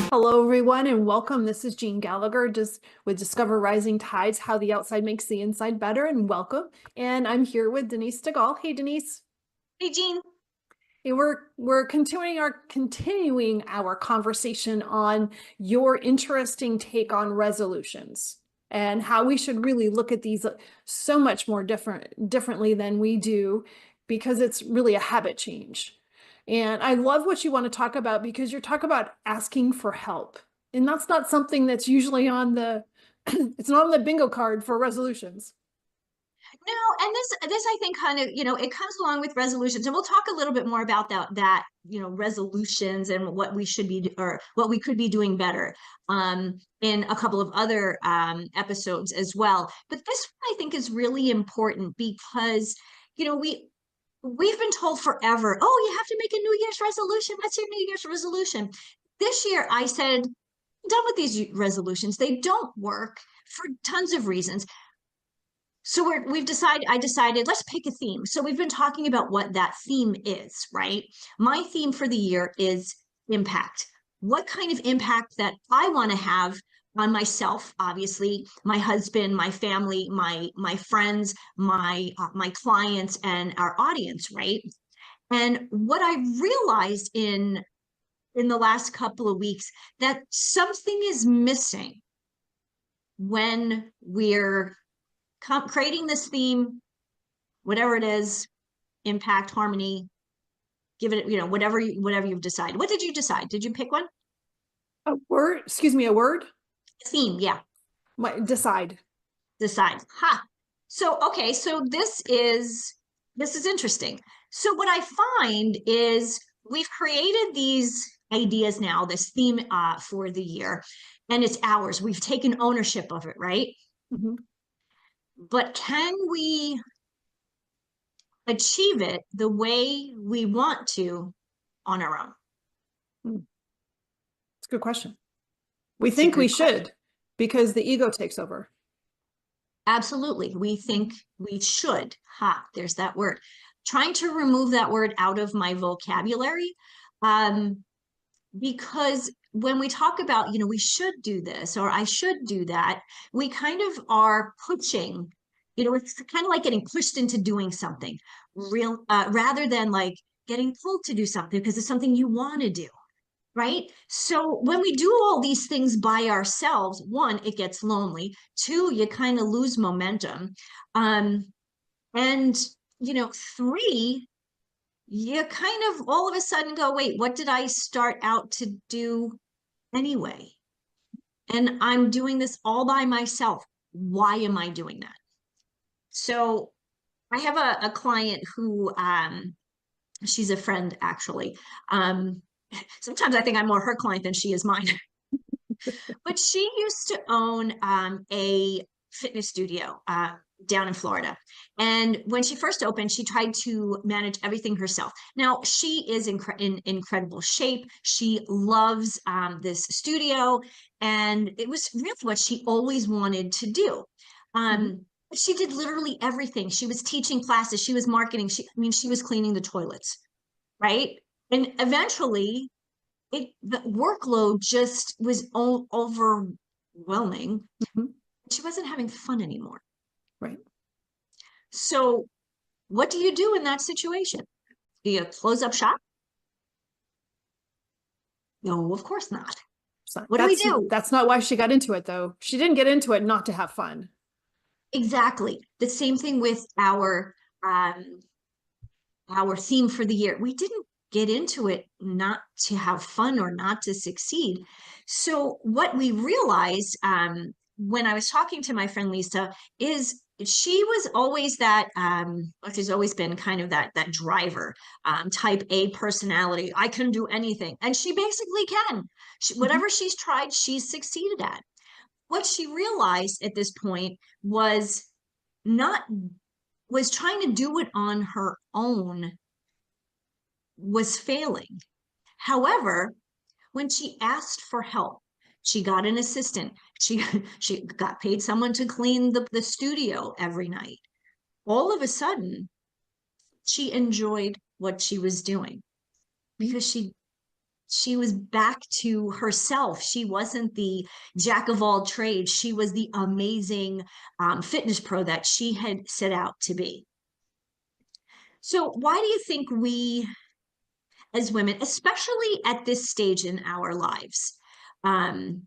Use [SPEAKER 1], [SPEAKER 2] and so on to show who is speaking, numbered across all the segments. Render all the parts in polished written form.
[SPEAKER 1] Hello, everyone, and welcome. This is Jean Gallagher, just with Discover Rising Tides, How the Outside Makes the Inside Better, and welcome. And I'm here with Denise DeGaulle. Hey, Denise.
[SPEAKER 2] Hey, Jean.
[SPEAKER 1] Hey, we're continuing our conversation on your interesting take on resolutions and how we should really look at these so much more differently than we do, because it's really a habit change. And I love what you want to talk about, because you're talking about asking for help. And that's not something that's usually on the, it's not on the bingo card for resolutions.
[SPEAKER 2] No, and this I think kind of, it comes along with resolutions, and we'll talk a little bit more about that, resolutions and what we should be or what we could be doing better in a couple of other episodes as well. But this one I think is really important because, we've been told forever, oh, you have to make a New Year's resolution. What's your New Year's resolution? This year I said, I'm done with these resolutions. They don't work for tons of reasons. So I decided, let's pick a theme. So we've been talking about what that theme is, right? My theme for the year is impact. What kind of impact that I want to have on myself, obviously, my husband, my family, my friends, my clients, and our audience, right? And what I realized in the last couple of weeks, that something is missing when we're creating this theme, whatever it is, impact, harmony, give it, whatever you've decided. What did you decide? Did you pick one?
[SPEAKER 1] A word, excuse me, a word?
[SPEAKER 2] Theme, yeah.
[SPEAKER 1] Decide.
[SPEAKER 2] Decide. Ha. So, okay, so this is interesting. So what I find is we've created these ideas now, this theme for the year, and it's ours. We've taken ownership of it, right?
[SPEAKER 1] Mm-hmm.
[SPEAKER 2] But can we achieve it the way we want to on our own?
[SPEAKER 1] It's a good question. We think we should, because the ego takes over.
[SPEAKER 2] Absolutely. We think we should. Ha, there's that word. Trying to remove that word out of my vocabulary, because when we talk about, we should do this or I should do that, we kind of are pushing, it's kind of like getting pushed into doing something rather than like getting pulled to do something because it's something you want to do. Right. So when we do all these things by ourselves, one, it gets lonely. Two, you kind of lose momentum. And, three, you kind of all of a sudden go, wait, what did I start out to do anyway? And I'm doing this all by myself. Why am I doing that? So I have a client who, she's a friend actually. Sometimes I think I'm more her client than she is mine. But she used to own a fitness studio down in Florida. And when she first opened, she tried to manage everything herself. Now, she is in incredible shape. She loves this studio. And it was really what she always wanted to do. She did literally everything. She was teaching classes. She was marketing. She was cleaning the toilets, right? And eventually, the workload just was overwhelming. She wasn't having fun anymore.
[SPEAKER 1] Right.
[SPEAKER 2] So what do you do in that situation? Do you close up shop? No, of course not. What do we do?
[SPEAKER 1] That's not why she got into it, though. She didn't get into it not to have fun.
[SPEAKER 2] Exactly. The same thing with our theme for the year. We didn't get into it not to have fun or not to succeed. So what we realized when I was talking to my friend Lisa is she was always that she's always been kind of that driver, type A personality. I can do anything, and she basically can. Whatever she's tried, she's succeeded at. What she realized at this point was trying to do it on her own was failing. However, when she asked for help, she got an assistant. She got paid someone to clean the studio every night. All of a sudden, she enjoyed what she was doing because she She was back to herself. She wasn't the jack of all trades. She was the amazing fitness pro that she had set out to be. So why do you think we as women, especially at this stage in our lives, um,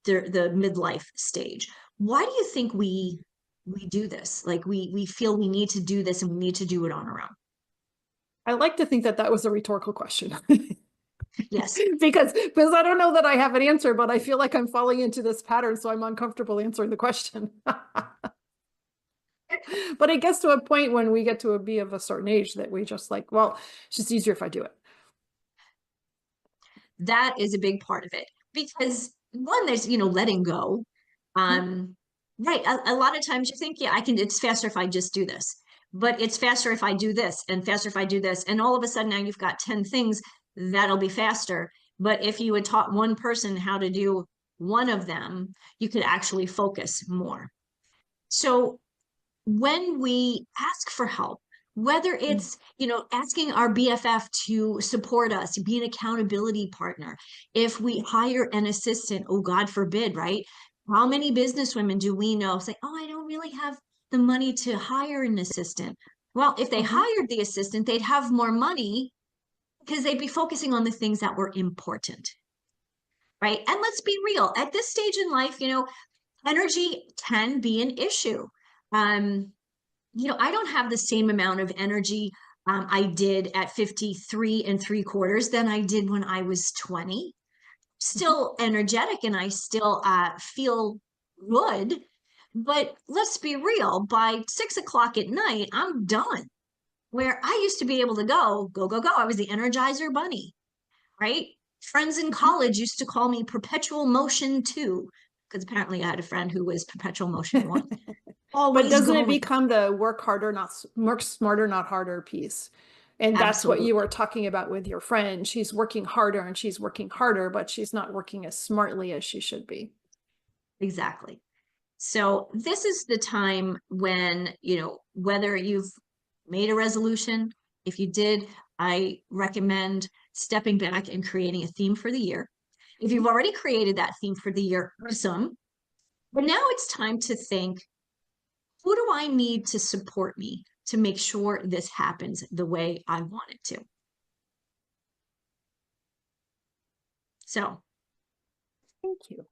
[SPEAKER 2] the midlife stage, why do you think we do this? Like we feel we need to do this and we need to do it on our own.
[SPEAKER 1] I like to think that that was a rhetorical question.
[SPEAKER 2] Yes.
[SPEAKER 1] because I don't know that I have an answer, but I feel like I'm falling into this pattern, so I'm uncomfortable answering the question. But it gets to a point when we get to be of a certain age that we just like, well, it's just easier if I do it.
[SPEAKER 2] That is a big part of it because one, there's, letting go. Right. A lot of times you think, yeah, it's faster if I just do this, but it's faster if I do this and faster if I do this. And all of a sudden now you've got 10 things that'll be faster. But if you had taught one person how to do one of them, you could actually focus more. So when we ask for help, whether it's, asking our BFF to support us, be an accountability partner, if we hire an assistant, oh, God forbid, right? How many businesswomen do we know say, oh, I don't really have the money to hire an assistant? Well, if they hired the assistant, they'd have more money because they'd be focusing on the things that were important, right? And let's be real, at this stage in life, energy can be an issue. I don't have the same amount of energy I did at 53 and 3/4 than I did when I was 20. Still energetic and I still feel good. But let's be real, by 6 o'clock at night, I'm done. Where I used to be able to go. I was the Energizer Bunny, right? Friends in college used to call me Perpetual Motion 2, because apparently I had a friend who was Perpetual Motion 1.
[SPEAKER 1] But doesn't it become the work smarter, not harder piece? And that's what you were talking about with your friend. She's working harder and she's working harder, but she's not working as smartly as she should be.
[SPEAKER 2] Exactly. So this is the time when, whether you've made a resolution, if you did, I recommend stepping back and creating a theme for the year. If you've already created that theme for the year, awesome. But now it's time to think, who do I need to support me to make sure this happens the way I want it to? So,
[SPEAKER 1] thank you.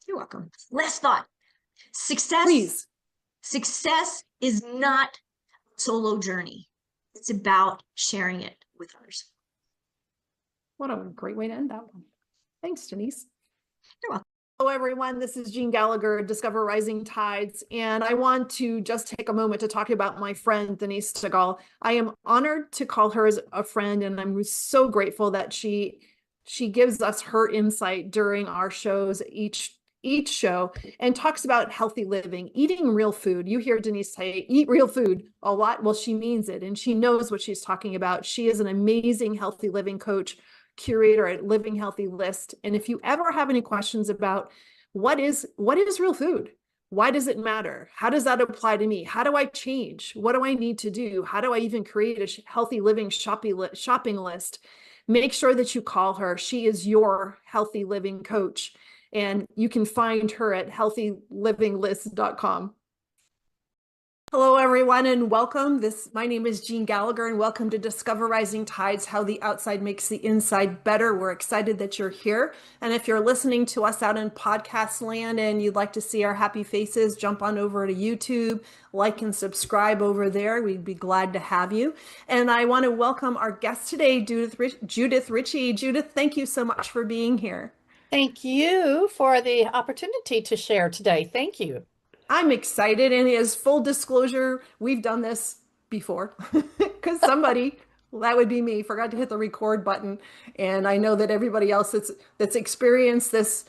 [SPEAKER 2] You're welcome. Last thought. Success.
[SPEAKER 1] Please.
[SPEAKER 2] Success is not a solo journey. It's about sharing it with others.
[SPEAKER 1] What a great way to end that one. Thanks, Denise.
[SPEAKER 2] You're welcome.
[SPEAKER 1] Hello, everyone. This is Jean Gallagher, Discover Rising Tides, and I want to just take a moment to talk about my friend, Denise Segal. I am honored to call her as a friend, and I'm so grateful that she gives us her insight during our shows, each show, and talks about healthy living, eating real food. You hear Denise say, eat real food a lot. Well, she means it, and she knows what she's talking about. She is an amazing healthy living coach, curator at Living Healthy List. And if you ever have any questions about what is real food, why does it matter? How does that apply to me? How do I change? What do I need to do? How do I even create a healthy living shopping list? Make sure that you call her. She is your healthy living coach, and you can find her at healthylivinglist.com. Hello, everyone, and welcome. My name is Jean Gallagher, and welcome to Discover Rising Tides, How the Outside Makes the Inside Better. We're excited that you're here. And if you're listening to us out in podcast land and you'd like to see our happy faces, jump on over to YouTube, like and subscribe over there. We'd be glad to have you. And I want to welcome our guest today, Judith Richey. Judith, thank you so much for being here.
[SPEAKER 3] Thank you for the opportunity to share today. Thank you.
[SPEAKER 1] I'm excited, and as full disclosure, we've done this before because somebody, that would be me, forgot to hit the record button. And I know that everybody else that's experienced this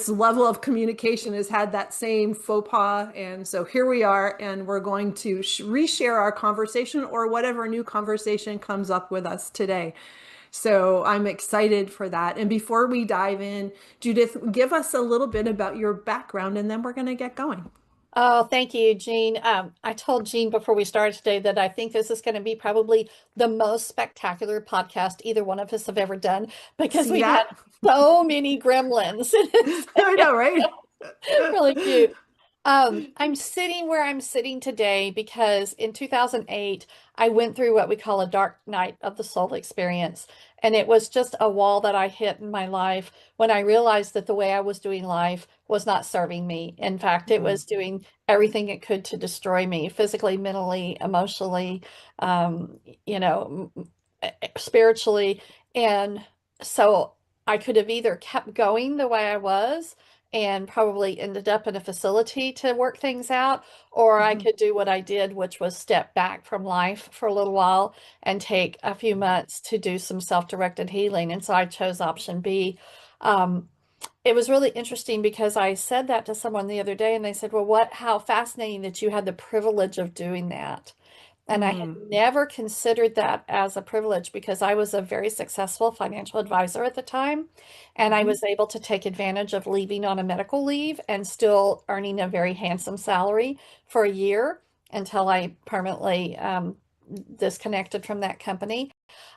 [SPEAKER 1] level of communication has had that same faux pas. And so here we are, and we're going to reshare our conversation or whatever new conversation comes up with us today. So I'm excited for that. And before we dive in, Judith, give us a little bit about your background, and then we're going to get going.
[SPEAKER 3] Oh, thank you, Jean. I told Jean before we started today that I think this is going to be probably the most spectacular podcast either one of us have ever done because
[SPEAKER 1] See
[SPEAKER 3] we've had
[SPEAKER 1] that?
[SPEAKER 3] so many gremlins.
[SPEAKER 1] I know, right?
[SPEAKER 3] Really cute. I'm sitting where I'm sitting today because in 2008, I went through what we call a dark night of the soul experience. And it was just a wall that I hit in my life when I realized that the way I was doing life was not serving me. In fact, it
[SPEAKER 1] Mm,
[SPEAKER 3] was doing everything it could to destroy me physically, mentally, emotionally, um, you know, spiritually. And so I could have either kept going the way I was and probably ended up in a facility to work things out, or I
[SPEAKER 1] mhm,
[SPEAKER 3] could do what I did, which was step back from life for a little while and take a few months to do some self-directed healing. And so I chose option B. Um, it was really interesting because I said that to someone the other day and they said, well, how fascinating that you had the privilege of doing that. And I had
[SPEAKER 1] mm,
[SPEAKER 3] never considered that as a privilege because I was a very successful financial advisor at the time. And I
[SPEAKER 1] mhm,
[SPEAKER 3] was able to take advantage of leaving on a medical leave and still earning a very handsome salary for a year until I permanently disconnected from that company.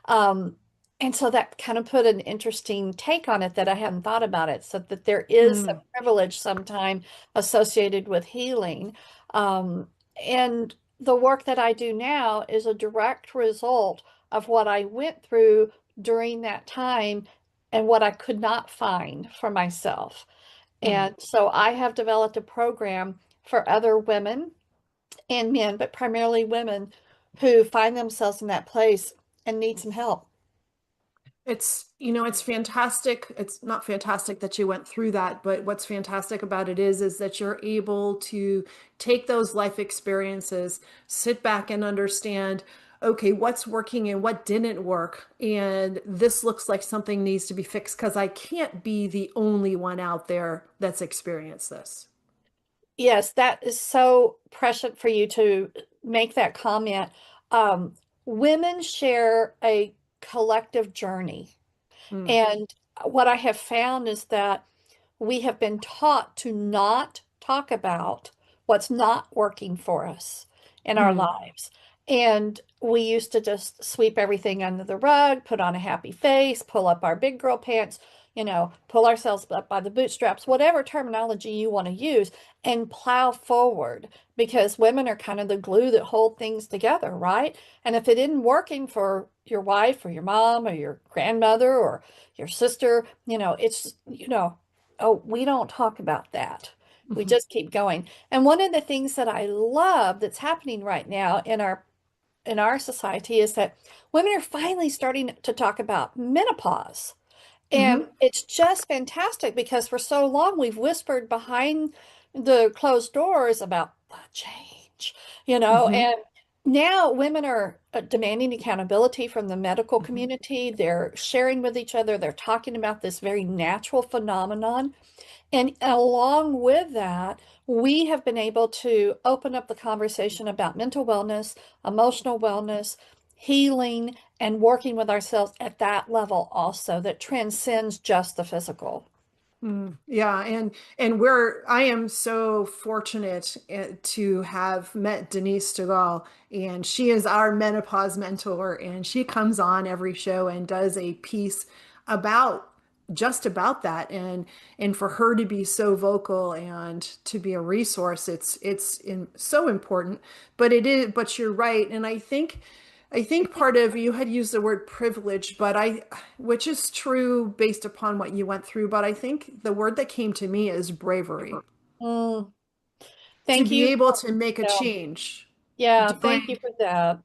[SPEAKER 3] Um, and so that kind of put an interesting take on it that I hadn't thought about it. So that there is a
[SPEAKER 1] mm,
[SPEAKER 3] privilege sometime associated with healing. And the work that I do now is a direct result of what I went through during that time and what I could not find for myself.
[SPEAKER 1] mm.
[SPEAKER 3] And so I have developed a program for other women and men, but primarily women who find themselves in that place and need some help.
[SPEAKER 1] It's fantastic. It's not fantastic that you went through that, but what's fantastic about it is that you're able to take those life experiences, sit back and understand, okay, what's working and what didn't work. And this looks like something needs to be fixed because I can't be the only one out there that's experienced this.
[SPEAKER 3] Yes, that is so prescient for you to make that comment. Um, Women share a collective journey.
[SPEAKER 1] Mm,
[SPEAKER 3] And what I have found is that we have been taught to not talk about what's not working for us in our
[SPEAKER 1] mm,
[SPEAKER 3] lives. And we used to just sweep everything under the rug, put on a happy face, pull up our big girl pants, pull ourselves up by the bootstraps, whatever terminology you want to use, and plow forward because women are kind of the glue that hold things together, right? And if it isn't working for your wife or your mom or your grandmother or your sister, oh, we don't talk about that. We
[SPEAKER 1] mhm,
[SPEAKER 3] just keep going. And one of the things that I love that's happening right now in our society is that women are finally starting to talk about menopause. And
[SPEAKER 1] mhm,
[SPEAKER 3] it's just fantastic because for so long we've whispered behind the closed doors about the change,
[SPEAKER 1] mhm,
[SPEAKER 3] and now women are demanding accountability from the medical
[SPEAKER 1] mhm.
[SPEAKER 3] community. They're sharing with each other. They're talking about this very natural phenomenon. And along with that, we have been able to open up the conversation about mental wellness, emotional wellness, healing, and working with ourselves at that level also that transcends just the physical.
[SPEAKER 1] Yeah, and I am so fortunate to have met Denise DeGaulle, and she is our menopause mentor, and she comes on every show and does a piece about just about that, and for her to be so vocal and to be a resource, so important. But you're right, and I think part of you had used the word privilege, which is true based upon what you went through, but I think the word that came to me is bravery.
[SPEAKER 3] Mm,
[SPEAKER 1] To
[SPEAKER 3] thank
[SPEAKER 1] be
[SPEAKER 3] you.
[SPEAKER 1] able to make a
[SPEAKER 3] Yeah,
[SPEAKER 1] change.
[SPEAKER 3] yeah,
[SPEAKER 1] To
[SPEAKER 3] thank you
[SPEAKER 1] bring,
[SPEAKER 3] for that.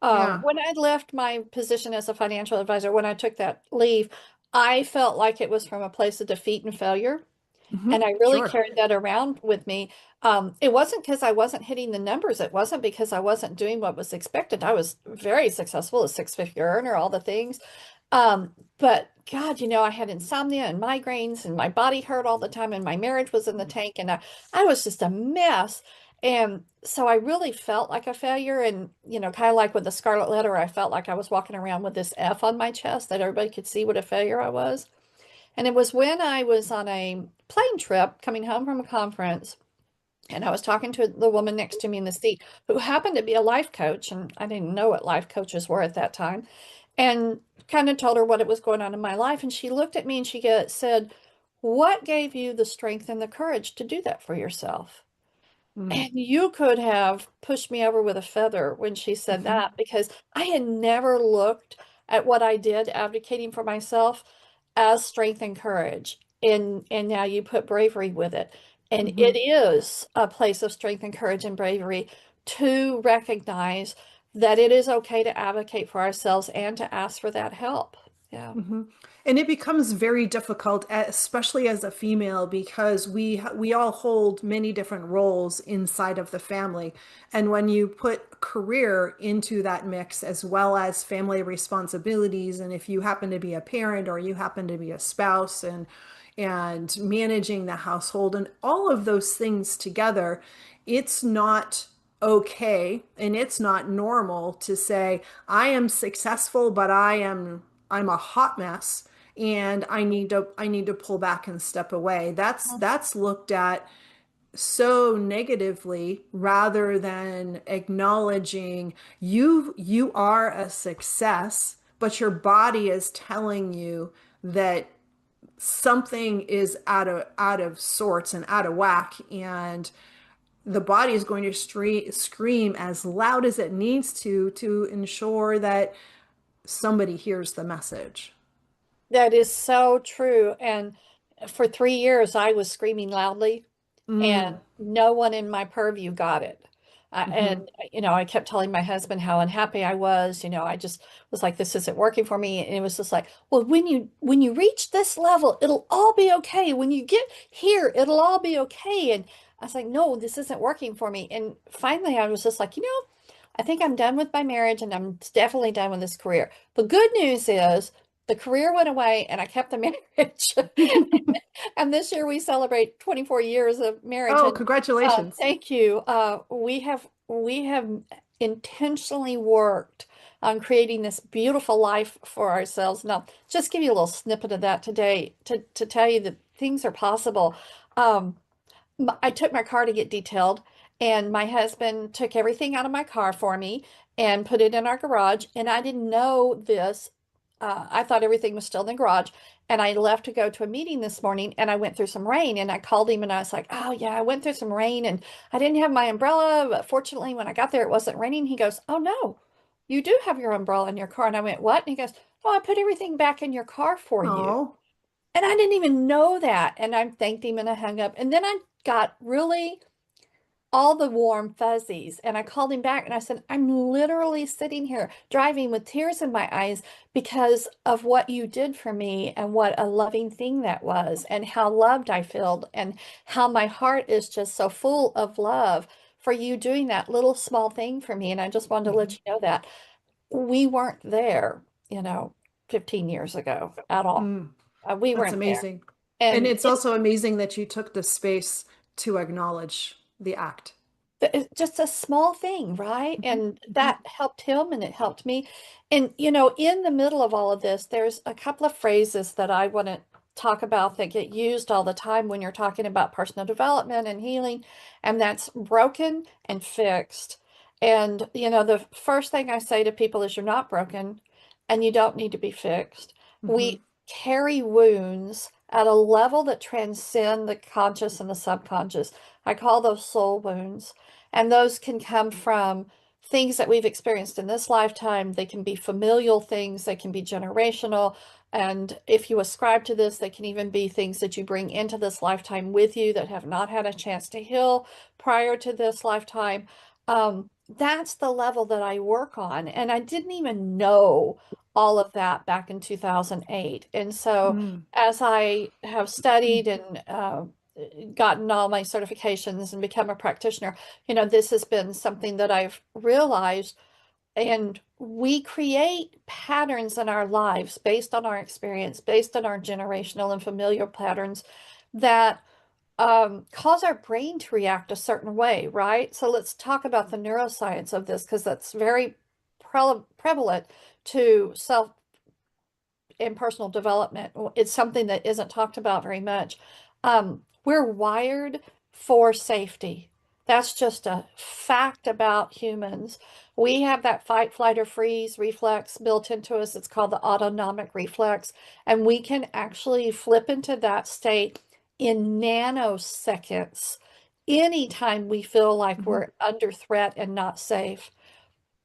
[SPEAKER 1] yeah.
[SPEAKER 3] When I left my position as a financial advisor, when I took that leave, I felt like it was from a place of defeat and failure. And I really
[SPEAKER 1] Sure.
[SPEAKER 3] carried that around with me. It wasn't because I wasn't hitting the numbers. It wasn't because I wasn't doing what was expected. I was very successful, a six-figure earner, all the things. But God, I had insomnia and migraines, and my body hurt all the time, and my marriage was in the tank, and I was just a mess. And so I really felt like a failure. And, kind of like with the Scarlet Letter, I felt like I was walking around with this F on my chest that everybody could see what a failure I was. And it was when I was on a plane trip coming home from a conference, And I was talking to the woman next to me in the seat who happened to be a life coach, and I didn't know what life coaches were at that time, and kind of told her what it was going on in my life. And she looked at me and said, "What gave you the strength and the courage to do that for yourself?"
[SPEAKER 1] Mm.
[SPEAKER 3] And you could have pushed me over with a feather when she said
[SPEAKER 1] Mhm.
[SPEAKER 3] that, because I had never looked at what I did advocating for myself as strength and courage. And now you put bravery with it. And it
[SPEAKER 1] Mhm.
[SPEAKER 3] is a place of strength and courage and bravery to recognize that it is okay to advocate for ourselves and to ask for that help. Yeah.
[SPEAKER 1] Mhm. And it becomes very difficult, especially as a female, because we all hold many different roles inside of the family. And when you put career into that mix, as well as family responsibilities, and if you happen to be a parent or you happen to be a spouse, and managing the household and all of those things together, it's not okay and it's not normal to say I am successful, but I'm a hot mess and I need to pull back and step away. That's looked at so negatively, rather than acknowledging you are a success, but your body is telling you that something is out of sorts and out of whack, and the body is going to scream as loud as it needs to ensure that somebody hears the message.
[SPEAKER 3] That is so true. And for 3 years, I was screaming loudly, and
[SPEAKER 1] Mm.
[SPEAKER 3] no one in my purview got it.
[SPEAKER 1] Hmm.
[SPEAKER 3] And I kept telling my husband how unhappy I was. I just was like, this isn't working for me. And it was just like, well, when you reach this level, it'll all be okay. When you get here, it'll all be okay. And I was like, no, this isn't working for me. And finally, I was just like, I think I'm done with my marriage, and I'm definitely done with this career. The good news is the career went away and I kept the marriage. And this year we celebrate 24 years of marriage.
[SPEAKER 1] Oh,
[SPEAKER 3] And
[SPEAKER 1] congratulations.
[SPEAKER 3] thank you. We have intentionally worked on creating this beautiful life for ourselves. Now, just give you a little snippet of that today to tell you that things are possible. Um, I took my car to get detailed, and my husband took everything out of my car for me and put it in our garage. And I didn't know this. I thought everything was still in the garage. And I left to go to a meeting this morning, and I went through some rain, and I called him and I was like, "Oh, yeah, I went through some rain and I didn't have my umbrella. But fortunately, when I got there, it wasn't raining." He goes, "Oh, no, you do have your umbrella in your car." And I went, "What?" And he goes, "Oh, I put everything back in your car for you."
[SPEAKER 1] Oh.
[SPEAKER 3] And I didn't even know that. And I thanked him and I hung up. And then I got really all the warm fuzzies. And I called him back and I said, "I'm literally sitting here driving with tears in my eyes because of what you did for me, and what a loving thing that was, and how loved I felt, and how my heart is just so full of love for you doing that little small thing for me." And I just wanted to let
[SPEAKER 1] Mhm.
[SPEAKER 3] you know that we weren't there, you know, 15 years ago at all.
[SPEAKER 1] Mm.
[SPEAKER 3] We
[SPEAKER 1] That's
[SPEAKER 3] weren't there.
[SPEAKER 1] amazing. And
[SPEAKER 3] And
[SPEAKER 1] it's also amazing that you took the space to acknowledge the act.
[SPEAKER 3] it's just a small thing, right?
[SPEAKER 1] Mhm.
[SPEAKER 3] And
[SPEAKER 1] Mhm.
[SPEAKER 3] that helped him and it helped me. And, in the middle of all of this, there's a couple of phrases that I want to talk about that get used all the time when you're talking about personal development and healing, and that's broken and fixed. And, the first thing I say to people is, you're not broken and you don't need to be fixed.
[SPEAKER 1] Mhm.
[SPEAKER 3] We carry wounds at a level that transcend the conscious and the subconscious. I call those soul wounds. And those can come from things that we've experienced in this lifetime. They can be familial things, they can be generational. And if you ascribe to this, they can even be things that you bring into this lifetime with you that have not had a chance to heal prior to this lifetime. That's the level that I work on. And I didn't even know all of that back in 2008. And so
[SPEAKER 1] Mm.
[SPEAKER 3] as I have studied and gotten all my certifications and become a practitioner, this has been something that I've realized. And we create patterns in our lives based on our experience, based on our generational and familiar patterns that cause our brain to react a certain way, right? So let's talk about the neuroscience of this, because that's very prevalent to self and personal development. It's something that isn't talked about very much. We're wired for safety. That's just a fact about humans. We have that fight, flight, or freeze reflex built into us. It's called the autonomic reflex. And we can actually flip into that state in nanoseconds anytime we feel like
[SPEAKER 1] Mhm.
[SPEAKER 3] we're under threat and not safe.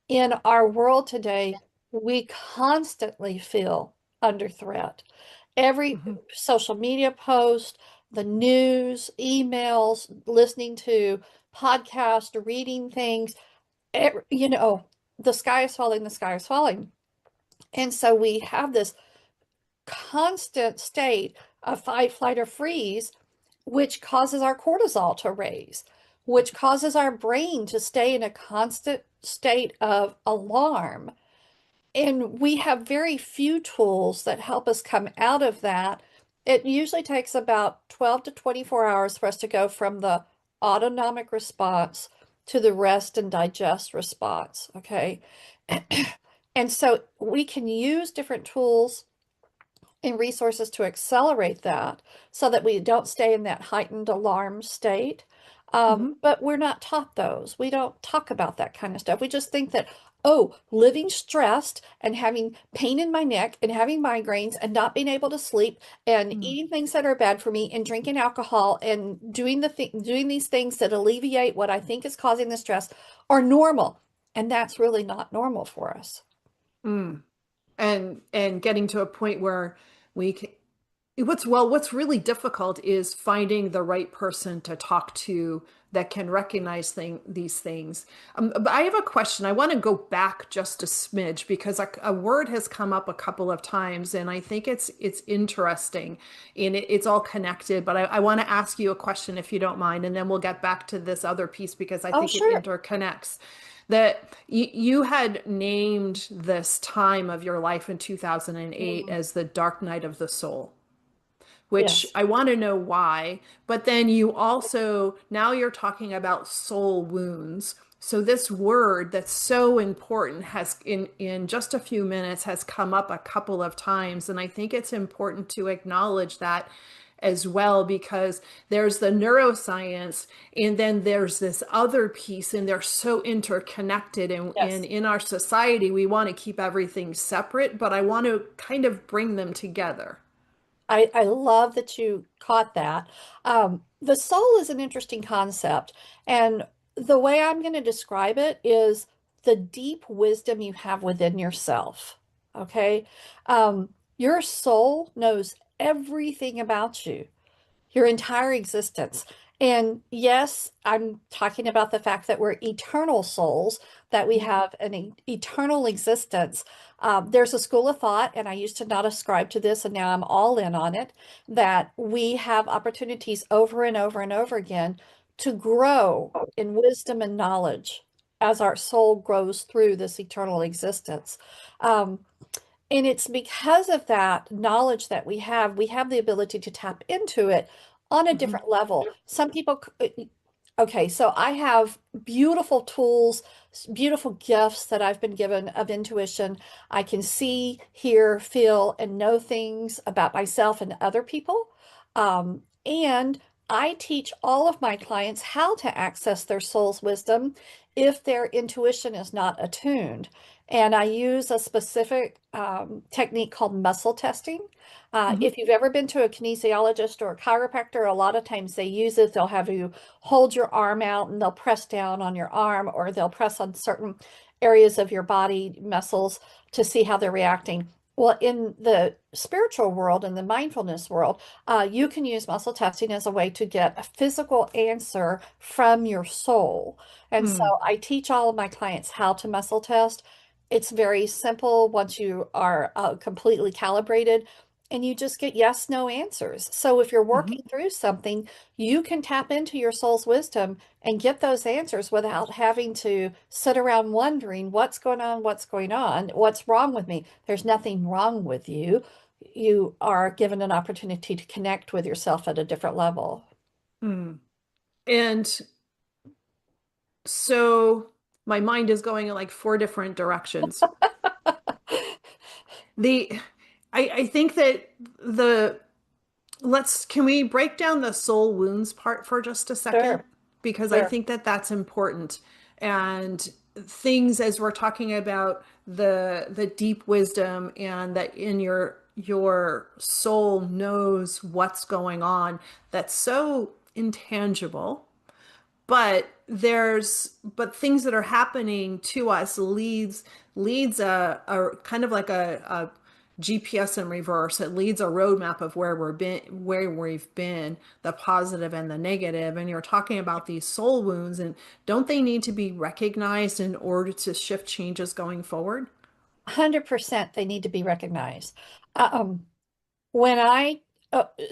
[SPEAKER 3] In our world today, we constantly feel under threat. Every
[SPEAKER 1] Mhm.
[SPEAKER 3] social media post, the news, emails, listening to podcasts, reading things, you know, the sky is falling, the sky is falling. And so we have this constant state of fight, flight, or freeze, which causes our cortisol to raise, which causes our brain to stay in a constant state of alarm. And we have very few tools that help us come out of that. It usually takes about 12 to 24 hours for us to go from the autonomic response to the rest and digest response. Okay. And so we can use different tools and resources to accelerate that so that we don't stay in that heightened alarm state.
[SPEAKER 1] Mhm.
[SPEAKER 3] But we're not taught those. We don't talk about that kind of stuff. We just think that, oh, living stressed and having pain in my neck and having migraines and not being able to sleep and
[SPEAKER 1] Mm.
[SPEAKER 3] eating things that are bad for me and drinking alcohol and doing these things that alleviate what I think is causing the stress are normal. And that's really not normal for us.
[SPEAKER 1] Mm. And getting to a point where we can, what's really difficult is finding the right person to talk to that can recognize these things. But I have a question. I want to go back just a smidge because a word has come up a couple of times, and I think it's interesting, and it's all connected. But I want to ask you a question if you don't mind, and then we'll get back to this other piece because I
[SPEAKER 3] Oh,
[SPEAKER 1] think it
[SPEAKER 3] sure.
[SPEAKER 1] interconnects. That you had named this time of your life in 2008
[SPEAKER 3] Mm,
[SPEAKER 1] as the dark night of the soul, which
[SPEAKER 3] yes.
[SPEAKER 1] I want to know why. But then you also, now you're talking about soul wounds. So this word that's so important has in just a few minutes has come up a couple of times. And I think it's important to acknowledge that as well, because there's the neuroscience and then there's this other piece, and they're so interconnected. And
[SPEAKER 3] Yes.
[SPEAKER 1] in our society, we want to keep everything separate, but I want to kind of bring them together.
[SPEAKER 3] I love that you caught that. The soul is an interesting concept. And the way I'm going to describe it is the deep wisdom you have within yourself. Okay. Your soul knows everything about you, your entire existence. And yes, I'm talking about the fact that we're eternal souls, that we have an eternal existence. There's a school of thought, and I used to not ascribe to this, and now I'm all in on it, that we have opportunities over and over and over again to grow in wisdom and knowledge as our soul grows through this eternal existence. Um, and it's because of that knowledge that we have the ability to tap into it on a
[SPEAKER 1] Mhm.
[SPEAKER 3] different level. Some people, okay, so I have beautiful tools, beautiful gifts that I've been given of intuition. I can see, hear, feel, and know things about myself and other people. And I teach all of my clients how to access their soul's wisdom if their intuition is not attuned. And I use a specific technique called muscle testing.
[SPEAKER 1] Mhm.
[SPEAKER 3] If you've ever been to a kinesiologist or a chiropractor, a lot of times they use it. They'll have you hold your arm out and they'll press down on your arm, or they'll press on certain areas of your body muscles to see how they're reacting. Well, in the spiritual world, in the mindfulness world, you can use muscle testing as a way to get a physical answer from your soul. And so
[SPEAKER 1] Mm.
[SPEAKER 3] I teach all of my clients how to muscle test. It's very simple once you are completely calibrated, and you just get yes, no answers. So if you're
[SPEAKER 1] Mhm.
[SPEAKER 3] working through something, you can tap into your soul's wisdom and get those answers without having to sit around wondering what's going on, what's wrong with me. There's nothing wrong with you. You are given an opportunity to connect with yourself at a different level.
[SPEAKER 1] Mm. And so my mind is going in like four different directions. The I think that the can we break down the soul wounds part for just a second?
[SPEAKER 3] Sure.
[SPEAKER 1] because I
[SPEAKER 3] Sure.
[SPEAKER 1] think that that's important. And things, as we're talking about the deep wisdom, and that in your soul knows what's going on, that's so intangible, but things that are happening to us leads a kind of like a GPS in reverse. It leads a roadmap of where we've been, the positive and the negative. And you're talking about these soul wounds, and don't they need to be recognized in order to shift changes going forward?
[SPEAKER 3] 100% they need to be recognized. Um, when I,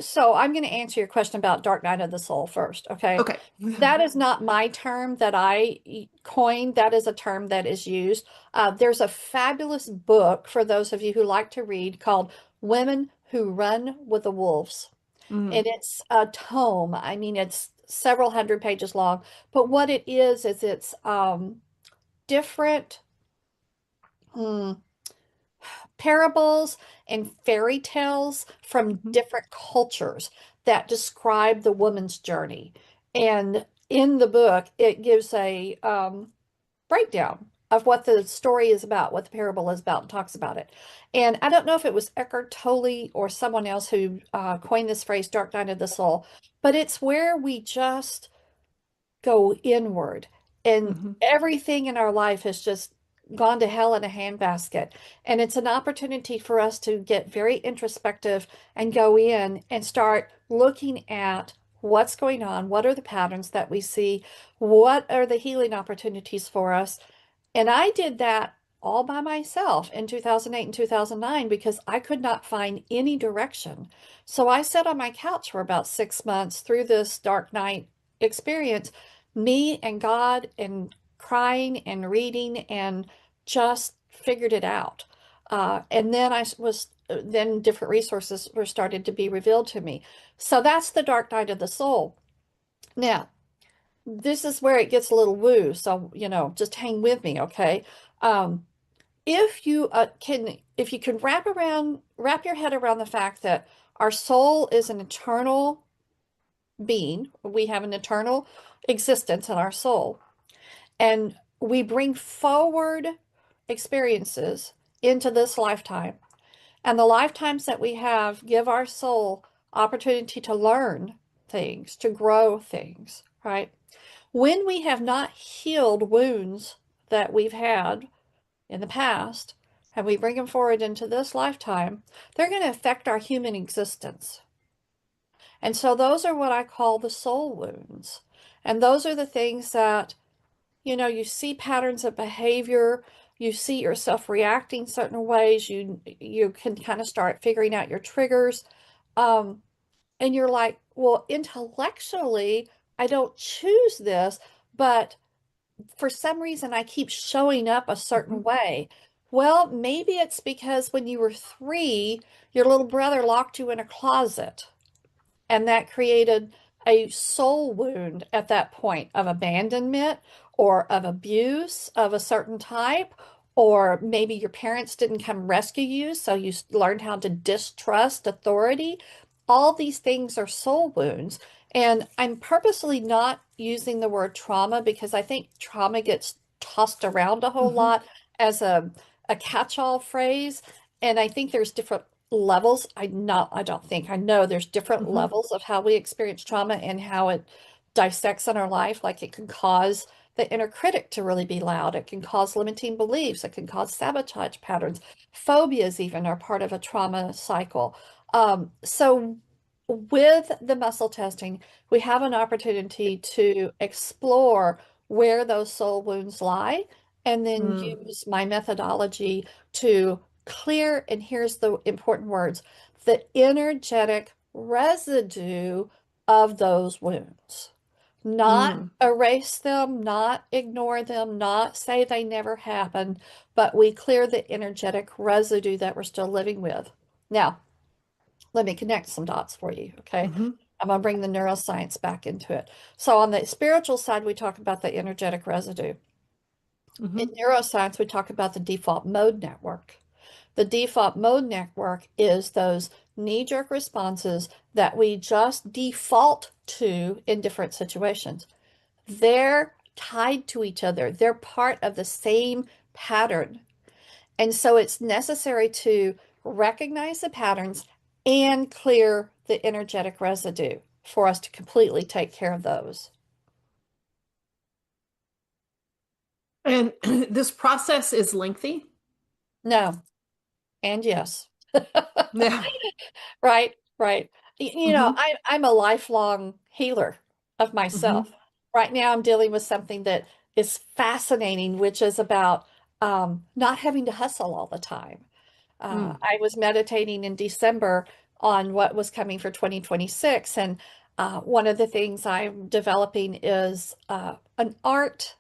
[SPEAKER 3] so I'm going to answer your question about Dark Night of the Soul first, okay?
[SPEAKER 1] Okay.
[SPEAKER 3] That is not my term that I coined. That is a term that is used. There's a fabulous book for those of you who like to read called Women Who Run with the Wolves.
[SPEAKER 1] Mm,
[SPEAKER 3] And it's a tome. I mean, it's several hundred pages long. But what it is it's different hmm, parables and fairy tales from
[SPEAKER 1] mhm,
[SPEAKER 3] different cultures that describe the woman's journey. And in the book, it gives a breakdown of what the story is about, what the parable is about, and talks about it. And I don't know if it was Eckhart Tolle or someone else who coined this phrase, Dark Night of the Soul, but it's where we just go inward and
[SPEAKER 1] mhm,
[SPEAKER 3] everything in our life has just gone to hell in a handbasket. And it's an opportunity for us to get very introspective and go in and start looking at what's going on, what are the patterns that we see, what are the healing opportunities for us. And I did that all by myself in 2008 and 2009 because I could not find any direction. So I sat on my couch for about 6 months through this dark night experience, me and God, and crying and reading, and just figured it out. And then then different resources were started to be revealed to me. So that's the dark night of the soul. Now, this is where it gets a little woo. So, just hang with me, okay? Um, if you can wrap your head around the fact that our soul is an eternal being, we have an eternal existence in our soul, and we bring forward experiences into this lifetime, and the lifetimes that we have give our soul opportunity to learn things, to grow things, right? When we have not healed wounds that we've had in the past, and we bring them forward into this lifetime, they're going to affect our human existence. And so those are what I call the soul wounds. And those are the things that, you see patterns of behavior, you see yourself reacting certain ways, you can kind of start figuring out your triggers. Um, and you're like, well, intellectually, I don't choose this, but for some reason I keep showing up a certain
[SPEAKER 1] mhm,
[SPEAKER 3] way. Well, maybe it's because when you were 3, your little brother locked you in a closet, and that created a soul wound at that point of abandonment or of abuse of a certain type. Or maybe your parents didn't come rescue you, so you learned how to distrust authority. All these things are soul wounds. And I'm purposely not using the word trauma because I think trauma gets tossed around a whole
[SPEAKER 1] mhm,
[SPEAKER 3] lot as a catch-all phrase. And I think there's different levels. I don't think, I know there's different
[SPEAKER 1] mhm,
[SPEAKER 3] levels of how we experience trauma and how it dissects in our life. Like it can cause the inner critic to really be loud. It can cause limiting beliefs. It can cause sabotage patterns. Phobias even are part of a trauma cycle. So with the muscle testing, we have an opportunity to explore where those soul wounds lie, and then
[SPEAKER 1] mm,
[SPEAKER 3] use my methodology to clear, and here's the important words, the energetic residue of those wounds. Not
[SPEAKER 1] mm,
[SPEAKER 3] erase them, not ignore them, not say they never happened, but we clear the energetic residue that we're still living with. Now, let me connect some dots for you, okay?
[SPEAKER 1] mhm,
[SPEAKER 3] I'm going to bring the neuroscience back into it. So on the spiritual side, we talk about the energetic residue. In
[SPEAKER 1] mhm,
[SPEAKER 3] neuroscience, we talk about the default mode network. The default mode network is those knee-jerk responses that we just default to in different situations. they're tied to each other. They're part of the same pattern. And so it's necessary to recognize the patterns and clear the energetic residue for us to completely take care of those.
[SPEAKER 1] And this process is lengthy.
[SPEAKER 3] No, and yes.
[SPEAKER 1] Yeah.
[SPEAKER 3] Right, right. You know,
[SPEAKER 1] Hmm.
[SPEAKER 3] I'm a lifelong healer of myself.
[SPEAKER 1] Hmm.
[SPEAKER 3] Right now, I'm dealing with something that is fascinating, which is about not having to hustle all the time.
[SPEAKER 1] Mm.
[SPEAKER 3] I was meditating in December on what was coming for 2026, and one of the things I'm developing is an art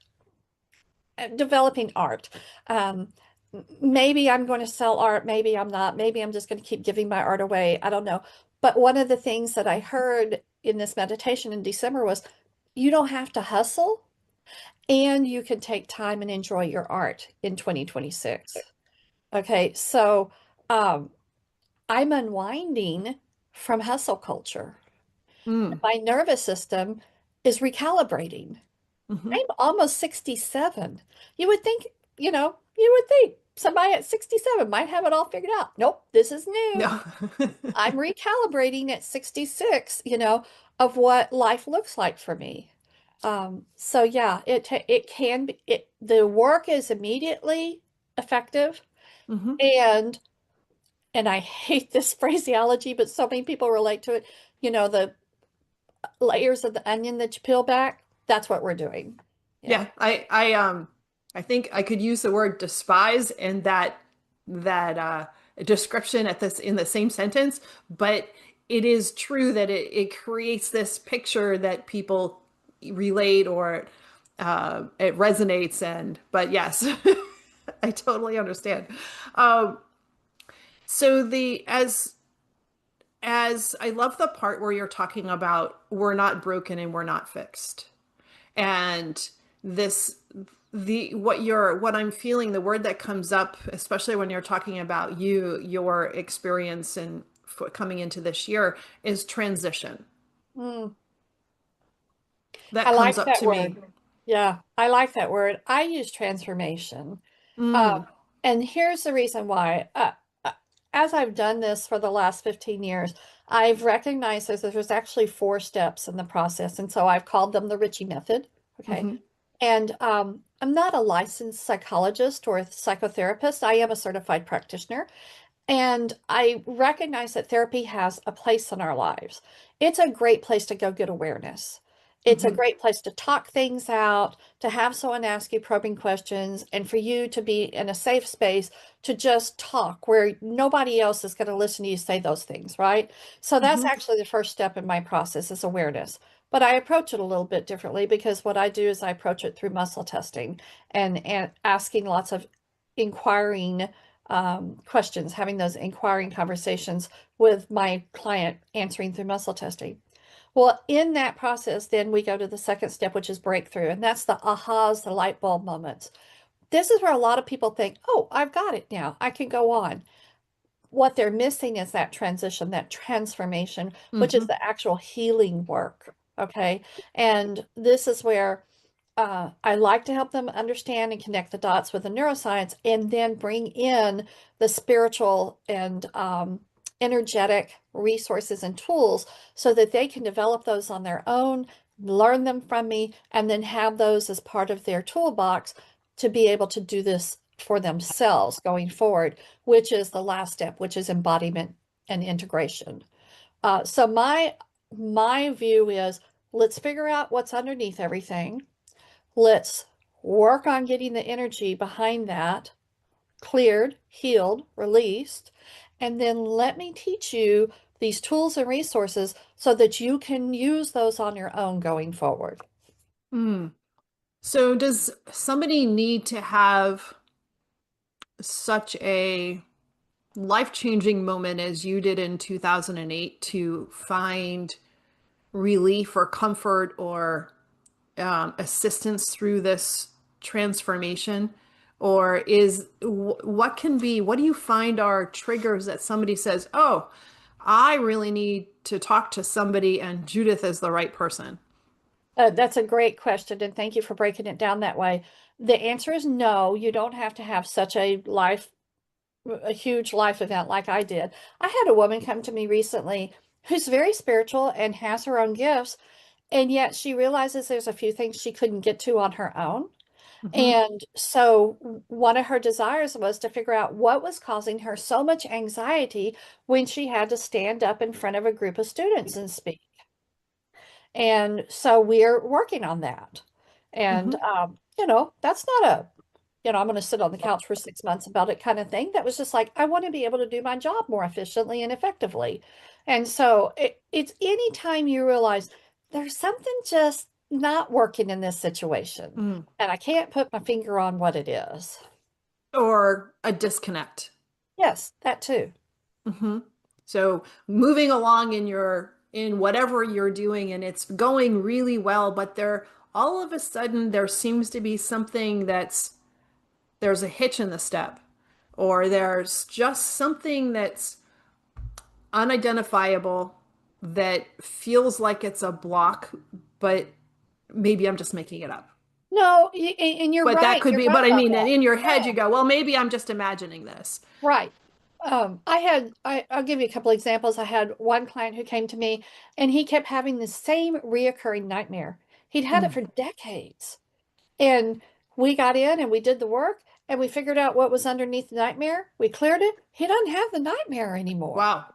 [SPEAKER 3] developing art. Um, Maybe I'm going to sell art, maybe I'm not, maybe I'm just going to keep giving my art away. I don't know. But one of the things that I heard in this meditation in December was you don't have to hustle and you can take time and enjoy your art in 2026. Okay, so um, I'm unwinding from hustle culture.
[SPEAKER 1] Mm.
[SPEAKER 3] My nervous system is recalibrating.
[SPEAKER 1] Hmm.
[SPEAKER 3] I'm almost 67. You would think, you would think somebody at 67 might have it all figured out. Nope, this is new.
[SPEAKER 1] No.
[SPEAKER 3] I'm recalibrating at 66, of what life looks like for me. So yeah, it can be the work is immediately effective
[SPEAKER 1] Hmm.
[SPEAKER 3] and I hate this phraseology, but so many people relate to it. The layers of the onion that you peel back, that's what we're doing. Yeah.
[SPEAKER 1] Yeah, I think I could use the word despise and that description at this in the same sentence, but it is true that it creates this picture that people relate or it resonates and but yes, I totally understand. Um, so the as I love the part where you're talking about we're not broken and we're not fixed. And this what I'm feeling, the word that comes up, especially when you're talking about your experience and coming into this year is transition.
[SPEAKER 3] Mm.
[SPEAKER 1] That
[SPEAKER 3] I
[SPEAKER 1] comes
[SPEAKER 3] like
[SPEAKER 1] up
[SPEAKER 3] that
[SPEAKER 1] to me.
[SPEAKER 3] word. Yeah, I like that word. I use transformation.
[SPEAKER 1] Mm,
[SPEAKER 3] And here's the reason why. Uh, as I've done this for the last 15 years, I've recognized that there's actually 4 steps in the process. And so I've called them the Richey method. Okay.
[SPEAKER 1] hmm.
[SPEAKER 3] And I'm not a licensed psychologist or a psychotherapist. I am a certified practitioner. And I recognize that therapy has a place in our lives. It's a great place to go get awareness. It's a
[SPEAKER 1] Hmm.
[SPEAKER 3] great place to talk things out, to have someone ask you probing questions, and for you to be in a safe space to just talk where nobody else is going to listen to you say those things, right? So that's
[SPEAKER 1] Hmm.
[SPEAKER 3] actually the first step in my process is awareness. But I approach it a little bit differently because what I do is I approach it through muscle testing and asking lots of inquiring questions, having those inquiring conversations with my client, answering through muscle testing. Well, in that process, then we go to the second step, which is breakthrough. And that's the ahas, the light bulb moments. This is where a lot of people think, oh, I've got it now. I can go on. What they're missing is that transition, that transformation, which is
[SPEAKER 1] Hmm.
[SPEAKER 3] the actual healing work. Okay. And this is where I like to help them understand and connect the dots with the neuroscience and then bring in the spiritual and energetic resources and tools so that they can develop those on their own, learn them from me, and then have those as part of their toolbox to be able to do this for themselves going forward, which is the last step, which is embodiment and integration. So my view is let's figure out what's underneath everything. Let's work on getting the energy behind that cleared, healed, released, and then let me teach you these tools and resources so that you can use those on your own going forward.
[SPEAKER 1] Mm. So does somebody need to have such a life-changing moment as you did in 2008 to find relief or comfort or assistance through this transformation? Or what do you find are triggers that somebody says, oh, I really need to talk to somebody and Judith is the right person?
[SPEAKER 3] That's a great question, and thank you for breaking it down that way. The answer is no, you don't have to have such a huge life event like I did. I had a woman come to me recently who's very spiritual and has her own gifts, and yet she realizes there's a few things she couldn't get to on her own.
[SPEAKER 1] Mhm.
[SPEAKER 3] And so one of her desires was to figure out what was causing her so much anxiety when she had to stand up in front of a group of students and speak. And so we're working on that. And,
[SPEAKER 1] Mhm.
[SPEAKER 3] that's not I'm going to sit on the couch for 6 months about it kind of thing. That was just like, I want to be able to do my job more efficiently and effectively. And so it's anytime you realize there's something just not working in this situation,
[SPEAKER 1] Mm.
[SPEAKER 3] and I can't put my finger on what it is.
[SPEAKER 1] Or a disconnect.
[SPEAKER 3] Yes, that too.
[SPEAKER 1] Hmm. So moving along in whatever you're doing and it's going really well, but there all of a sudden there seems to be something there's a hitch in the step, or there's just something that's unidentifiable that feels like it's a block, but maybe I'm just making it up.
[SPEAKER 3] No, and you're
[SPEAKER 1] But that
[SPEAKER 3] right.
[SPEAKER 1] could
[SPEAKER 3] You're
[SPEAKER 1] be,
[SPEAKER 3] right
[SPEAKER 1] but I
[SPEAKER 3] about
[SPEAKER 1] mean,
[SPEAKER 3] that.
[SPEAKER 1] in your head, you
[SPEAKER 3] Yeah.
[SPEAKER 1] go, well, maybe I'm just imagining this.
[SPEAKER 3] Right. I'll give you a couple examples. I had one client who came to me and he kept having the same reoccurring nightmare. He'd had it
[SPEAKER 1] Mm.
[SPEAKER 3] for decades. And we got in and we did the work and we figured out what was underneath the nightmare. We cleared it. He doesn't have the nightmare anymore.
[SPEAKER 1] Wow.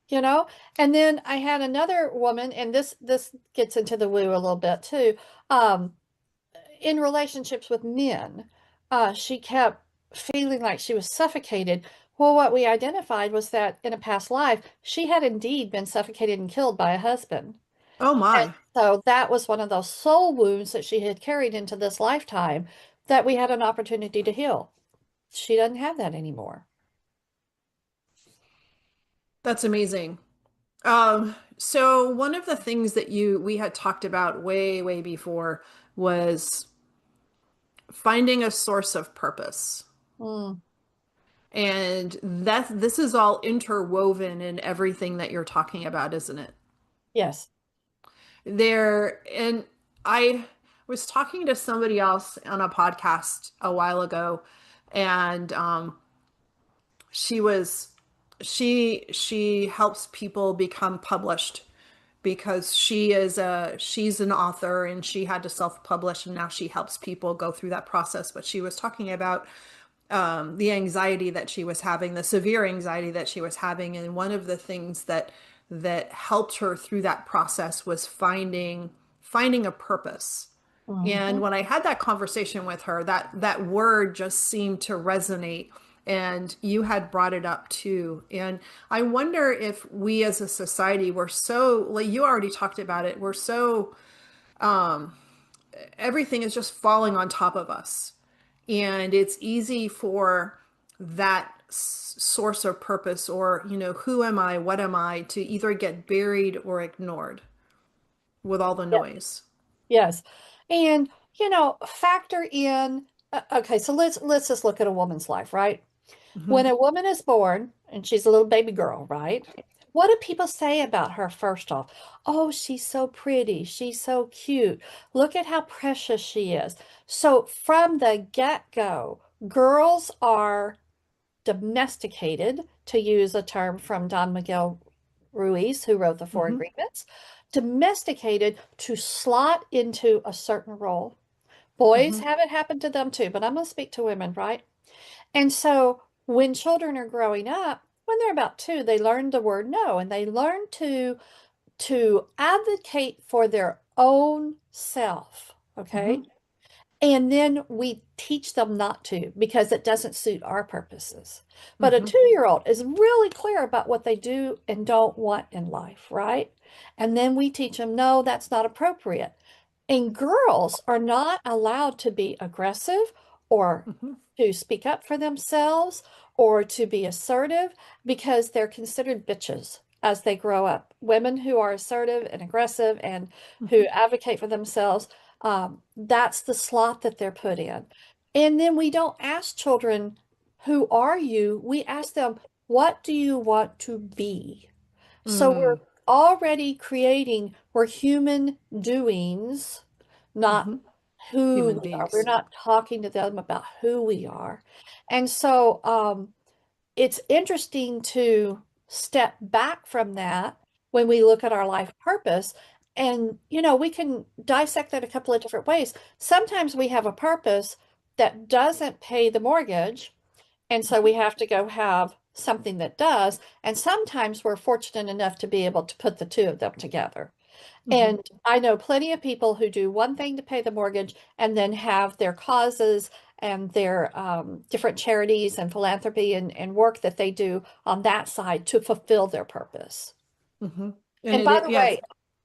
[SPEAKER 3] You know? And then I had another woman, and this gets into the woo a little bit too. Um, in relationships with men, she kept feeling like she was suffocated. Well, what we identified was that in a past life, she had indeed been suffocated and killed by a husband.
[SPEAKER 1] Oh
[SPEAKER 3] And
[SPEAKER 1] my.
[SPEAKER 3] so that was one of those soul wounds that she had carried into this lifetime that we had an opportunity to heal. She doesn't have that anymore.
[SPEAKER 1] That's amazing. So one of the things that we had talked about way, way before was finding a source of purpose.
[SPEAKER 3] Mm,
[SPEAKER 1] And this is all interwoven in everything that you're talking about, isn't it?
[SPEAKER 3] yes.
[SPEAKER 1] And I was talking to somebody else on a podcast a while ago, and she was she helps people become published because she's an author and she had to self-publish, and now she helps people go through that process. But she was talking about the anxiety that she was having, the severe anxiety that she was having, and one of the things that helped her through that process was finding a purpose. And
[SPEAKER 3] Mhm.
[SPEAKER 1] when I had that conversation with her, that word just seemed to resonate. And you had brought it up too. And I wonder if we as a society, we're so, like you already talked about it, we're so, everything is just falling on top of us. And it's easy for that source of purpose, or, who am I? What am I? To either get buried or ignored with all the
[SPEAKER 3] Yeah.
[SPEAKER 1] noise.
[SPEAKER 3] Yes. And, factor in, okay, so let's just look at a woman's life, right?
[SPEAKER 1] Hmm.
[SPEAKER 3] When a woman is born and she's a little baby girl, right? What do people say about her first off? Oh, she's so pretty. She's so cute. Look at how precious she is. So from the get-go, girls are domesticated, to use a term from Don Miguel Ruiz, who wrote the Four
[SPEAKER 1] Hmm.
[SPEAKER 3] Agreements, domesticated to slot into a certain role. Boys
[SPEAKER 1] Hmm.
[SPEAKER 3] have it happen to them too, but I'm going to speak to women, right? And so when children are growing up, when they're about two, they learn the word no, and they learn to advocate for their own self. Okay.
[SPEAKER 1] Hmm.
[SPEAKER 3] And then we teach them not to because it doesn't suit our purposes. But a
[SPEAKER 1] Hmm.
[SPEAKER 3] 2-year-old is really clear about what they do and don't want in life, right? And then we teach them, no, that's not appropriate. And girls are not allowed to be aggressive or
[SPEAKER 1] Hmm.
[SPEAKER 3] to speak up for themselves or to be assertive because they're considered bitches as they grow up. Women who are assertive and aggressive and who
[SPEAKER 1] Hmm.
[SPEAKER 3] advocate for themselves, that's the slot that they're put in. And then we don't ask children, who are you? We ask them, what do you want to be? So we're
[SPEAKER 1] Mm.
[SPEAKER 3] already creating We're human doings, not
[SPEAKER 1] Mm-hmm.
[SPEAKER 3] who
[SPEAKER 1] Human
[SPEAKER 3] we are. We're
[SPEAKER 1] beings.
[SPEAKER 3] not talking to them about who we are. And so it's interesting to step back from that when we look at our life purpose. And, we can dissect that a couple of different ways. Sometimes we have a purpose that doesn't pay the mortgage, and so we have to go have something that does. And sometimes we're fortunate enough to be able to put the two of them together.
[SPEAKER 1] Mm-hmm.
[SPEAKER 3] And I know plenty of people who do one thing to pay the mortgage and then have their causes and their different charities and philanthropy and work that they do on that side to fulfill their purpose.
[SPEAKER 1] Mm-hmm. And
[SPEAKER 3] And by
[SPEAKER 1] it,
[SPEAKER 3] the
[SPEAKER 1] yes.
[SPEAKER 3] way,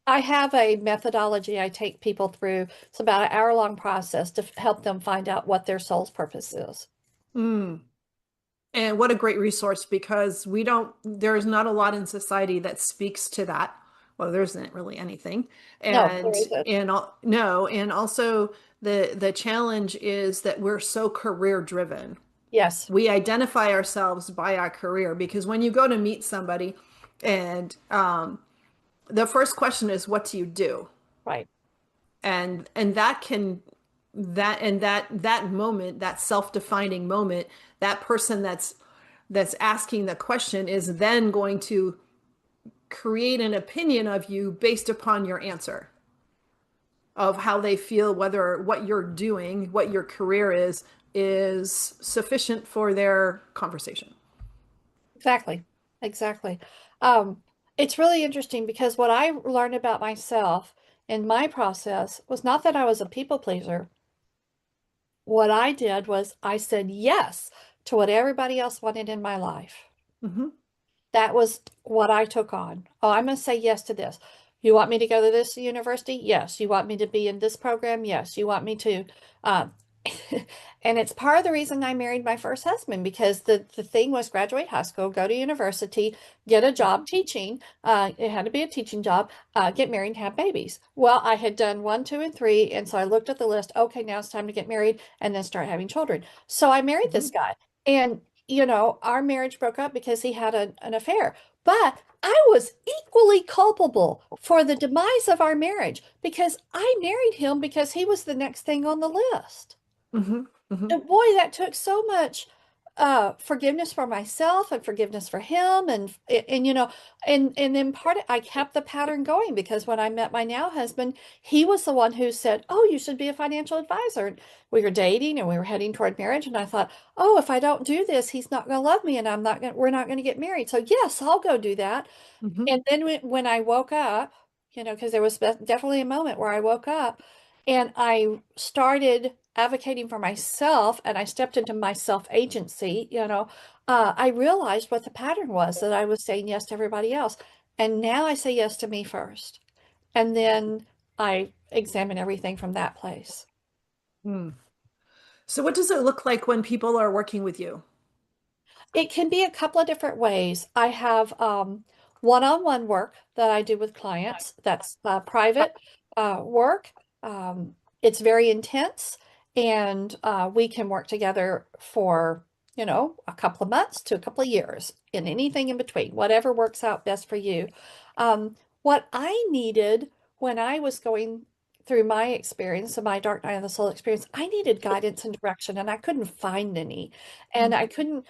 [SPEAKER 3] I have a methodology I take people through. It's about an hour-long process to help them find out what their soul's purpose is.
[SPEAKER 1] Mm. And what a great resource, because there's not a lot in society that speaks to that. Well, there isn't really anything.
[SPEAKER 3] No, there
[SPEAKER 1] And,
[SPEAKER 3] isn't.
[SPEAKER 1] no, and also the challenge is that we're so career driven.
[SPEAKER 3] Yes,
[SPEAKER 1] We identify ourselves by our career, because when you go to meet somebody and the first question is, what do you do?
[SPEAKER 3] right.
[SPEAKER 1] And that can that moment, that self-defining moment, that person that's asking the question is then going to create an opinion of you based upon your answer, of how they feel, whether what you're doing, what your career is sufficient for their conversation.
[SPEAKER 3] Exactly. Exactly. Um, it's really interesting because what I learned about myself in my process was not that I was a people pleaser. What I did was I said yes to what everybody else wanted in my life.
[SPEAKER 1] Hmm.
[SPEAKER 3] That was what I took on. Oh, I'm going to say yes to this. You want me to go to this university? Yes. You want me to be in this program? Yes. You want me to, um, and it's part of the reason I married my first husband, because the thing was graduate high school, go to university, get a job teaching. It had to be a teaching job, get married and have babies. Well, I had done one, two, and three. And so I looked at the list. Okay, now it's time to get married and then start having children. So I married
[SPEAKER 1] Hmm.
[SPEAKER 3] this guy. And our marriage broke up because he had an affair. But I was equally culpable for the demise of our marriage because I married him because he was the next thing on the list.
[SPEAKER 1] Hmm. Hmm.
[SPEAKER 3] And boy, that took so much forgiveness for myself and forgiveness for him, and then I kept the pattern going because when I met my now husband, he was the one who said, "Oh, you should be a financial advisor." And we were dating and we were heading toward marriage, and I thought, "Oh, if I don't do this, he's not going to love me, and we're not going to get married." So yes, I'll go do that.
[SPEAKER 1] Hmm.
[SPEAKER 3] And then when I woke up, because there was definitely a moment where I woke up and I started advocating for myself and I stepped into my self-agency, I realized what the pattern was, that I was saying yes to everybody else. And now I say yes to me first. And then I examine everything from that place.
[SPEAKER 1] Hmm. So what does it look like when people are working with you?
[SPEAKER 3] It can be a couple of different ways. I have one-on-one work that I do with clients. That's private work. It's very intense, and we can work together for, a couple of months to a couple of years, and anything in between, whatever works out best for you. What I needed when I was going through my experience, my dark night of the soul experience, I needed guidance and direction, and I couldn't find any. And I couldn't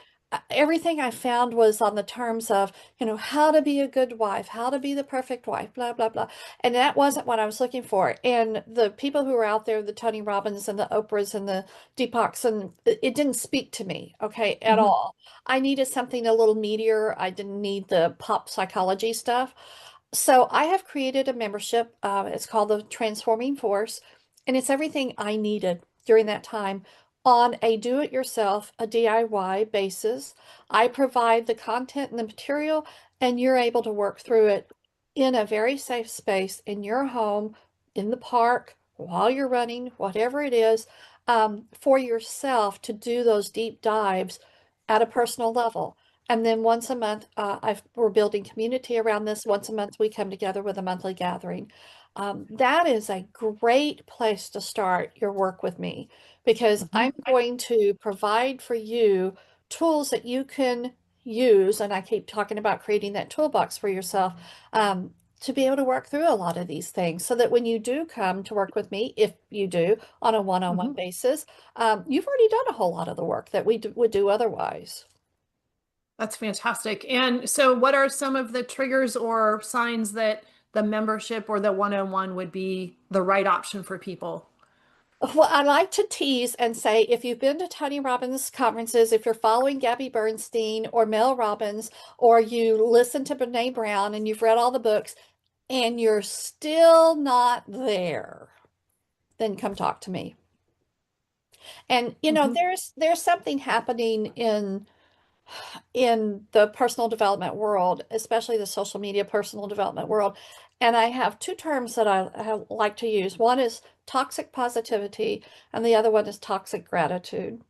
[SPEAKER 3] everything I found was on the terms of, how to be a good wife, how to be the perfect wife, blah, blah, blah. And that wasn't what I was looking for. And the people who were out there, the Tony Robbins and the Oprahs and the Deepaks, and it didn't speak to me, okay, at
[SPEAKER 1] Hmm.
[SPEAKER 3] all. I needed something a little meatier. I didn't need the pop psychology stuff. So I have created a membership. It's called the Transforming Force, and it's everything I needed during that time on a do-it-yourself, a DIY basis. I provide the content and the material, and you're able to work through it in a very safe space in your home, in the park, while you're running, whatever it is, for yourself to do those deep dives at a personal level. And then once a month, we're building community around this. Once a month, we come together with a monthly gathering. That is a great place to start your work with me because
[SPEAKER 1] Hmm.
[SPEAKER 3] I'm going to provide for you tools that you can use. And I keep talking about creating that toolbox for yourself. to be able to work through a lot of these things so that when you do come to work with me, if you do on a one-on-one basis, you've already done a whole lot of the work that we would do otherwise.
[SPEAKER 1] That's fantastic. And so what are some of the triggers or signs that the membership or the one-on-one would be the right option for people?
[SPEAKER 3] Well, I like to tease and say, if you've been to Tony Robbins conferences, if you're following Gabby Bernstein or Mel Robbins, or you listen to Brene Brown and you've read all the books and you're still not there, then come talk to me. And, you know, there's something happening in the personal development world, especially the social media personal development world. And I have two terms that I like to use. One is toxic positivity, and the other one is toxic gratitude.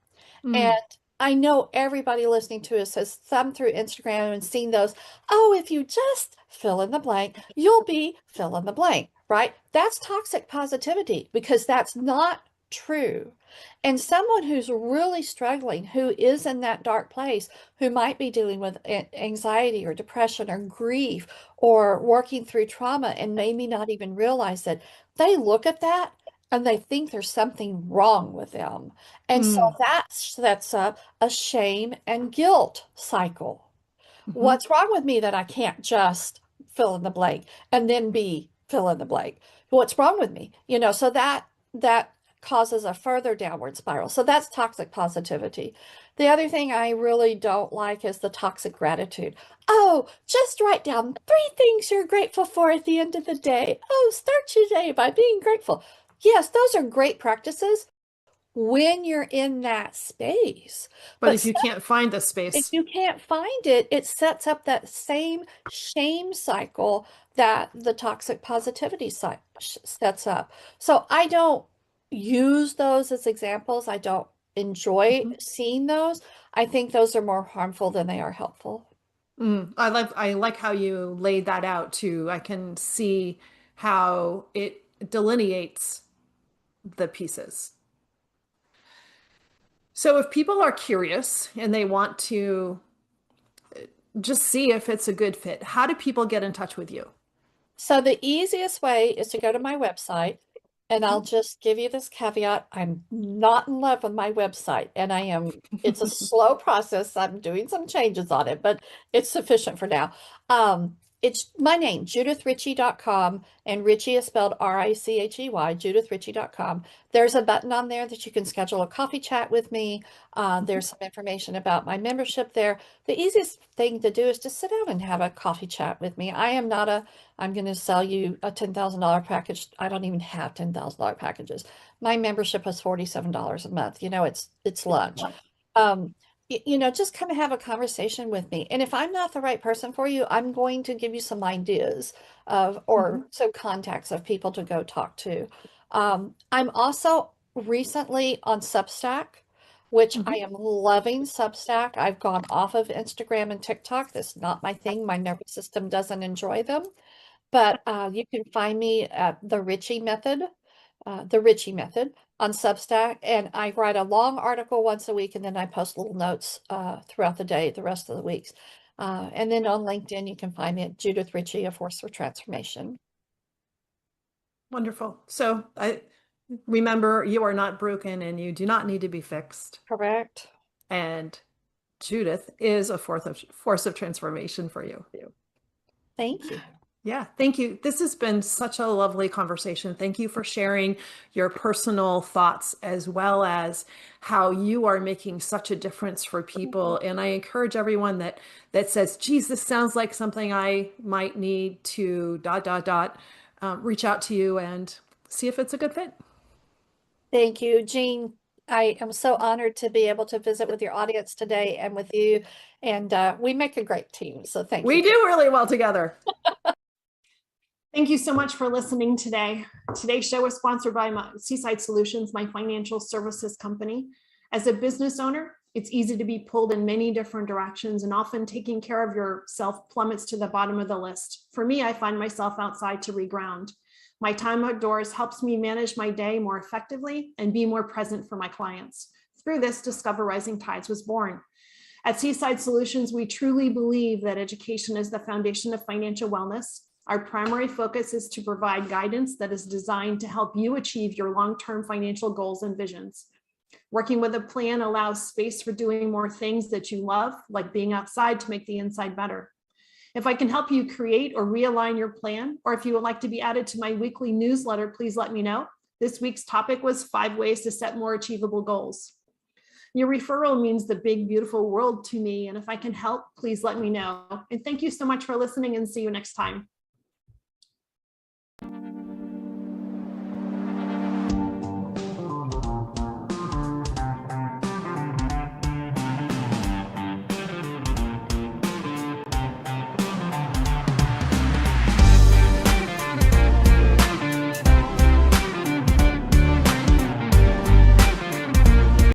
[SPEAKER 3] And I know everybody listening to us has thumbed through Instagram and seen those. Oh, if you just fill in the blank, you'll be fill in the blank, right? That's toxic positivity because that's not true. And someone who's really struggling, who is in that dark place, who might be dealing with anxiety or depression or grief or working through trauma and maybe not even realize it, they look at that and they think there's something wrong with them. And so that sets up a shame and guilt cycle. What's wrong with me that I can't just fill in the blank and then be fill in the blank? What's wrong with me? You know, so that causes a further downward spiral. So that's toxic positivity. The other thing I really don't like is the toxic gratitude. Oh, just write down 3 things you're grateful for at the end of the day. Oh, start your day by being grateful. Yes, those are great practices when you're in that space.
[SPEAKER 1] But if you can't find the
[SPEAKER 3] If
[SPEAKER 1] space,
[SPEAKER 3] you can't find it, it sets up that same shame cycle that the toxic positivity sets up. So I don't use those as examples. I don't enjoy seeing those. I think those are more harmful than they are helpful.
[SPEAKER 1] I like how you laid that out too. I can see how it delineates the pieces. So if people are curious and they want to just see if it's a good fit, how do people get in touch with you?
[SPEAKER 3] So the easiest way is to go to my website, and I'll just give you this caveat. I'm not in love with my website, and it's a slow process. I'm doing some changes on it, but it's sufficient for now. It's my name, judithrichey.com, and Richey is spelled Richey, judithrichey.com. There's a button on there that you can schedule a coffee chat with me. There's some information about my membership there. The easiest thing to do is to sit down and have a coffee chat with me. I'm going to sell you a $10,000 package. I don't even have $10,000 packages. My membership is $47 a month. You know, it's lunch. You know, just kind of have a conversation with me. And if I'm not the right person for you, I'm going to give you some ideas or some contacts of people to go talk to. I'm also recently on Substack, which I am loving Substack. I've gone off of Instagram and TikTok. That's not my thing. My nervous system doesn't enjoy them. But you can find me at the Richey Method on Substack, and I write a long article once a week, and then I post little notes throughout the day, the rest of the weeks. And then on LinkedIn, you can find me at Judith Richey, A Force for Transformation.
[SPEAKER 1] Wonderful. So I remember you are not broken and you do not need to be fixed.
[SPEAKER 3] Correct.
[SPEAKER 1] And Judith is a force of transformation for you.
[SPEAKER 3] Thank you.
[SPEAKER 1] Yeah, thank you. This has been such a lovely conversation. Thank you for sharing your personal thoughts as well as how you are making such a difference for people. And I encourage everyone that says, geez, this sounds like something I might need to ... reach out to you and see if it's a good fit.
[SPEAKER 3] Thank you, Jean. I am so honored to be able to visit with your audience today and with you. And we make a great team. So thank you.
[SPEAKER 1] We do really well together. Thank you so much for listening today. Today's show was sponsored by Seaside Solutions, my financial services company. As a business owner, it's easy to be pulled in many different directions, and often taking care of yourself plummets to the bottom of the list. For me, I find myself outside to reground. My time outdoors helps me manage my day more effectively and be more present for my clients. Through this, Discover Rising Tides was born. At Seaside Solutions, we truly believe that education is the foundation of financial wellness. Our primary focus is to provide guidance that is designed to help you achieve your long-term financial goals and visions. Working with a plan allows space for doing more things that you love, like being outside to make the inside better. If I can help you create or realign your plan, or if you would like to be added to my weekly newsletter, please let me know. This week's topic was 5 ways to set more achievable goals. Your referral means the big, beautiful world to me. And if I can help, please let me know. And thank you so much for listening, and see you next time.